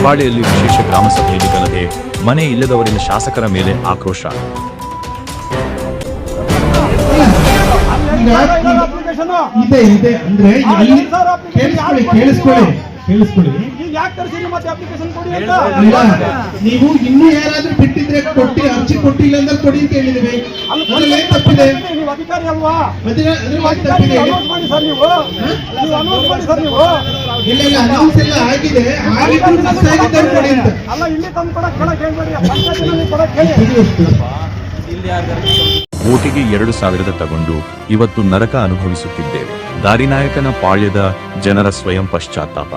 ಹೆಬ್ಬಾಳೆಯಲ್ಲಿ ವಿಶೇಷ ಗ್ರಾಮ ಸಭೆಯಲ್ಲಿ ಗಲಭೆ, ಮನೆ ಇಲ್ಲದವರಿಂದ ಶಾಸಕರ ಮೇಲೆ ಆಕ್ರೋಶ. ಇದೆ ಇದೆ ಅಂದ್ರೆ ಕೇಳಿಸ್ಕೊಳ್ಳಿ ನೀವು ಇನ್ನೂ ಯಾರಾದ್ರೂ ಬಿಟ್ಟಿದ್ರೆ ಕೊಟ್ಟಿ ಅರ್ಜಿ ಕೊಟ್ಟಿಲ್ಲ ಅಂದ್ರೆ ಕೊಡಿ ಅಂತ ಹೇಳಿದ್ವಿ. ಅದ್ರಲ್ಲಿ ತಪ್ಪಿದೆ, ನೀವು ಅಧಿಕಾರಿ ಅಲ್ವಾ? ತಪ್ಪಿದೆ. ಇಲ್ಲ ಅನೌನ್ಸ್ ಎಲ್ಲ ಆಗಿದೆ, ಆಗಿದ್ರು ಮಿಸ್ ಆಗಿದ್ದಾರೆ ಕೊಡಿ ಅಂತ. ಅಲ್ಲ ಇಲ್ಲಿ ತಂದು ಕೊಡಕ್ ಕೇಳಕ್ ಹೇಳ್ಬೇಡಿ, ಪಂಚಾಯತಿನಲ್ಲಿ ಕೊಡಕ್ ಹೇಳಿ. ಓಟಿಗೆ 2,000 ತಗೊಂಡು ಇವತ್ತು ನರಕ ಅನುಭವಿಸುತ್ತಿದ್ದೇವೆ. ದಾರಿನಾಯಕನ ಪಾಳ್ಯದ ಜನರ ಸ್ವಯಂ ಪಶ್ಚಾತ್ತಾಪ.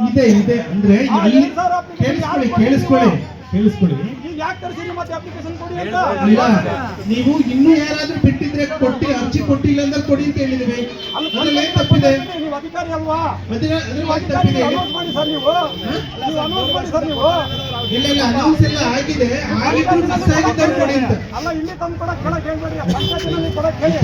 ಇದೆ ಇದೆ ಅಂದ್ರೆ ಕೇಳಿಸ್ಕೊಳ್ಳಿ ನೀವು ಇನ್ನೂ ಯಾರಾದ್ರೂ ಬಿಟ್ಟಿದ್ರೆ ಕೊಟ್ಟಿ ಅರ್ಜಿ ಕೊಟ್ಟಿಲ್ಲ ಅಂದ್ರೆ ಕೊಡಿ ಅಂತ ಹೇಳಿದ್ವಿ. ಅದ್ರಲ್ಲಿ ತಪ್ಪಿದೆ, ನೀವು ಅಧಿಕಾರಿ ಅಲ್ವಾ? ತಪ್ಪಿದೆ. ಇಲ್ಲ ಅನೌನ್ಸ್ ಎಲ್ಲ ಆಗಿದೆ, ಆಗಿದ್ರು ಮಿಸ್ ಆಗಿದ್ದಾರೆ ಕೊಡಿ ಅಂತ. ಅಲ್ಲ ಇಲ್ಲಿ ತಂದು ಕೊಡಕ್ ಕೇಳಕ್ ಹೇಳ್ಬೇಡಿ, ಪಂಚಾಯತಿನಲ್ಲಿ ಕೊಡಕ್ ಹೇಳಿ.